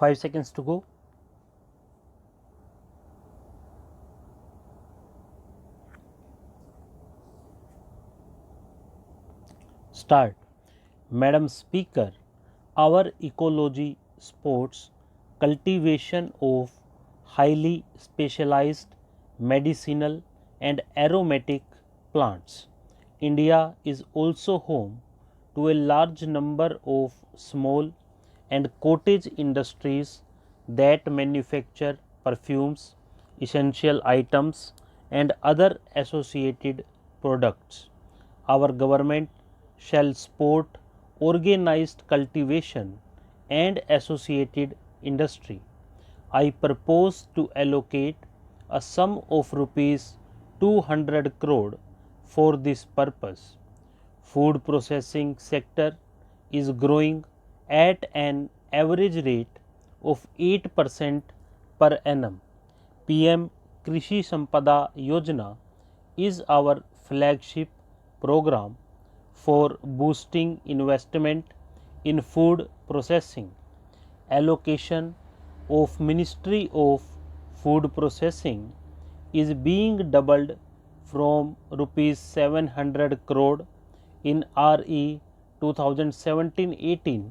5 seconds to go. Start. Madam Speaker, our ecology supports cultivation of highly specialized medicinal and aromatic plants. India is also home to a large number of small and cottage industries that manufacture perfumes, essential items, and other associated products. Our government shall support organized cultivation and associated industry. I propose to allocate a sum of rupees 200 crore for this purpose. Food processing sector is growing at an average rate of 8% per annum. PM Krishi Sampada Yojana is our flagship program for boosting investment in food processing. Allocation of Ministry of Food Processing is being doubled from rupees 700 crore in RE 2017-18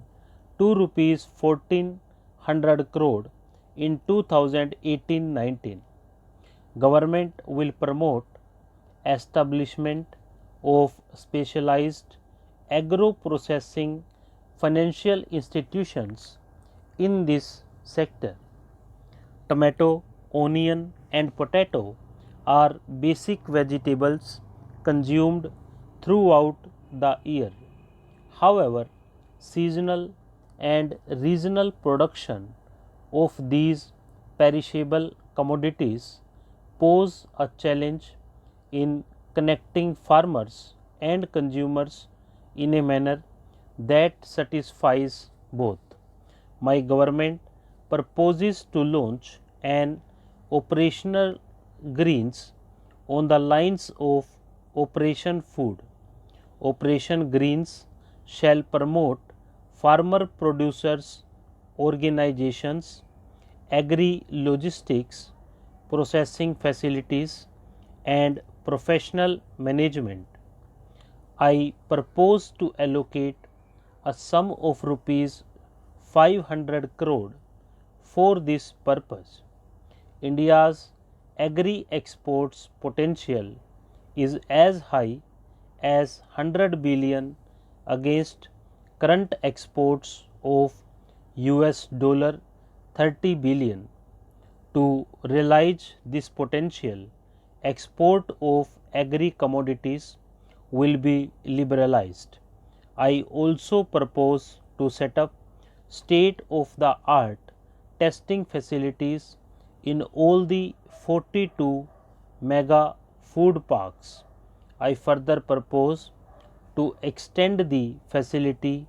to rupees 1400 crore in 2018-19. Government will promote establishment of specialized agro-processing financial institutions in this sector. Tomato, onion and potato are basic vegetables consumed throughout the year. However, seasonal and regional production of these perishable commodities pose a challenge in connecting farmers and consumers in a manner that satisfies both. My government proposes to launch an operational greens on the lines of Operation Food. Operation Greens shall promote farmer producers organizations, agri logistics, processing facilities and professional management. I propose to allocate a sum of rupees 500 crore for this purpose. India's agri exports potential is as high as 100 billion against current exports of $30 billion. To realize this potential, export of agri commodities will be liberalized. I also propose to set up state of the art testing facilities in all the 42 mega food parks. I further propose to extend the facility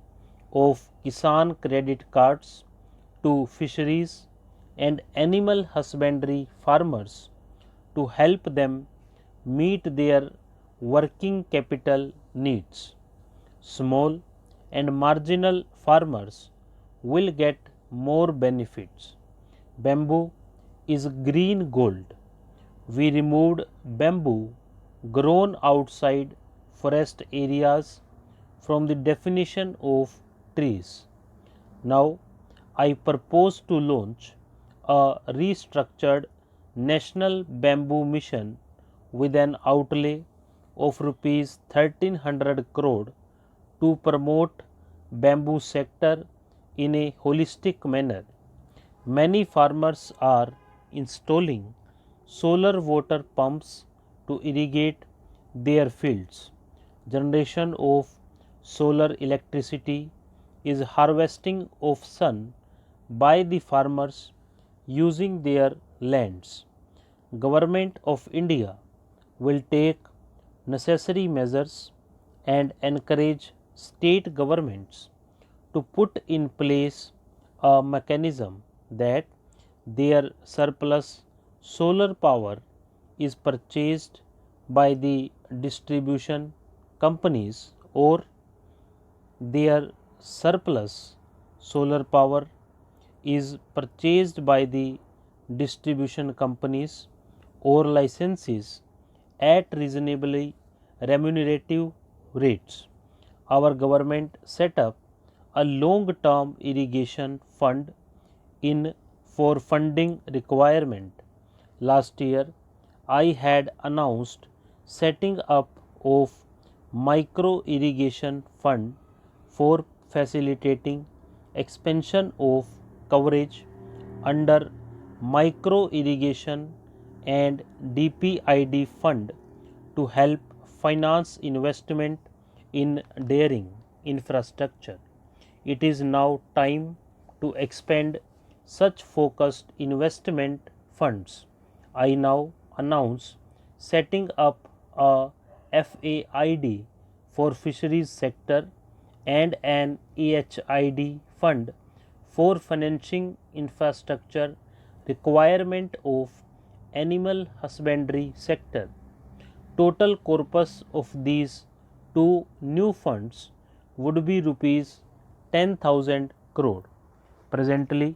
of Kisan credit cards to fisheries and animal husbandry farmers to help them meet their working capital needs. Small and marginal farmers will get more benefits. Bamboo is green gold. We removed bamboo grown outside forest areas from the definition of trees. Now, I propose to launch a restructured national bamboo mission with an outlay of rupees 1300 crore to promote bamboo sector in a holistic manner. Many farmers are installing solar water pumps to irrigate their fields. Generation of solar electricity is harvesting of sun by the farmers using their lands. Government of India will take necessary measures and encourage state governments to put in place a mechanism that their surplus solar power is purchased by the distribution companies or their surplus solar power is purchased by the distribution companies or licenses at reasonably remunerative rates. Our government set up a long-term irrigation fund in for funding requirement. Last year, I had announced setting up of micro irrigation fund for facilitating expansion of coverage under micro irrigation and DPID fund to help finance investment in dairying infrastructure. It is now time to expand such focused investment funds. I now announce setting up a FAID for fisheries sector and an AHID fund for financing infrastructure requirement of animal husbandry sector. Total corpus of these two new funds would be rupees 10,000 crore. Presently,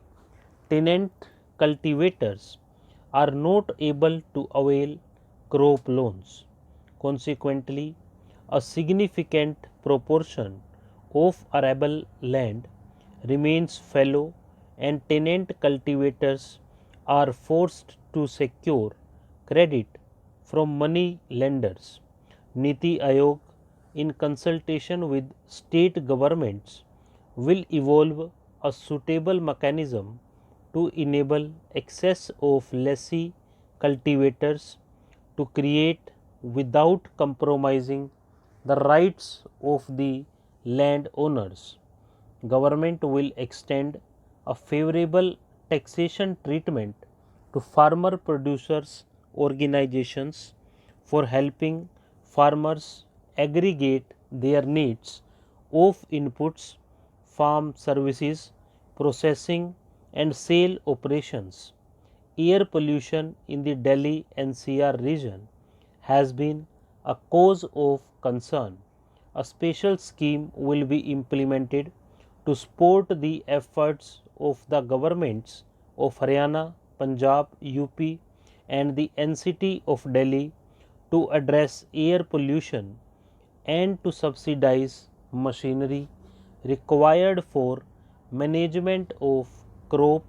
tenant cultivators are not able to avail crop loans. Consequently, a significant proportion of arable land remains fallow and tenant cultivators are forced to secure credit from money lenders. Niti Aayog, in consultation with state governments, will evolve a suitable mechanism to enable access of lessee cultivators to create without compromising the rights of the landowners. Government will extend a favorable taxation treatment to farmer producers organizations for helping farmers aggregate their needs of inputs, farm services, processing and sale operations. Air pollution in the Delhi NCR region has been a cause of concern. A special scheme will be implemented to support the efforts of the governments of Haryana, Punjab, UP and the NCT of Delhi to address air pollution and to subsidize machinery required for management of crop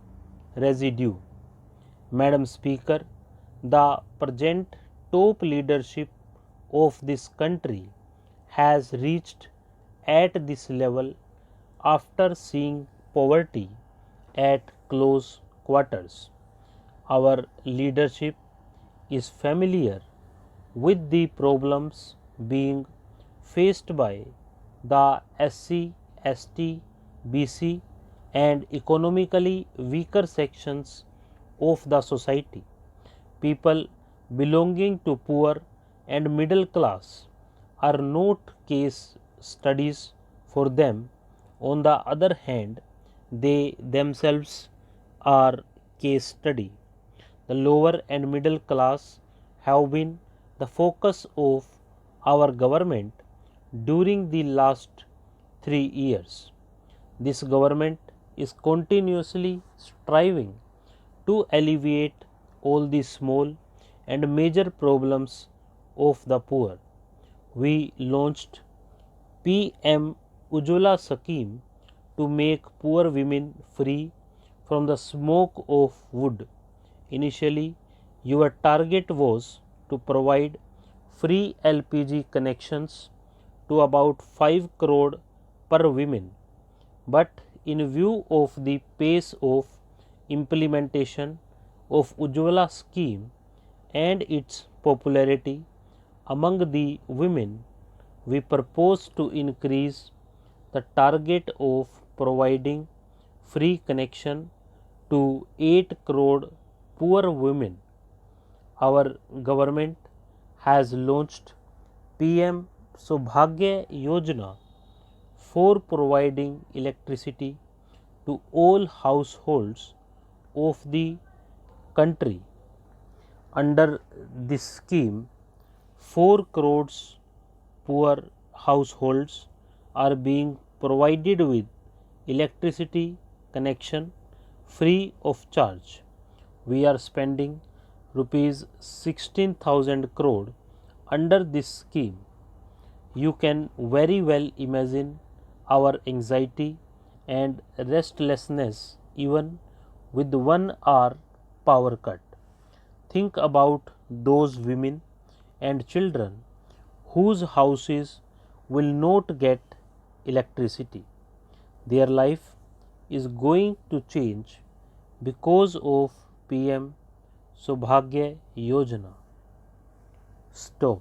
residue. Madam Speaker, the present top leadership of this country has reached at this level after seeing poverty at close quarters. Our leadership is familiar with the problems being faced by the SC, ST, BC and economically weaker sections of the society. People belonging to poor and middle class are not case studies for them. On the other hand, they themselves are case study. The lower and middle class have been the focus of our government during the last 3 years. This government is continuously striving to alleviate all the small and major problems of the poor. We launched PM Ujjwala scheme to make poor women free from the smoke of wood. Initially, your target was to provide free LPG connections to about 5 crore per women, but in view of the pace of implementation of Ujjwala scheme and its popularity among the women, we propose to increase the target of providing free connection to 8 crore poor women. Our government has launched PM Saubhagya Yojana for providing electricity to all households of the country. Under this scheme, 4 crores poor households are being provided with electricity connection free of charge. We are spending rupees 16,000 crore under this scheme. You can very well imagine our anxiety and restlessness even with 1 hour power cut. Think about those women and children whose houses will not get electricity. Their life is going to change because of PM Subhagya Yojana. Stop.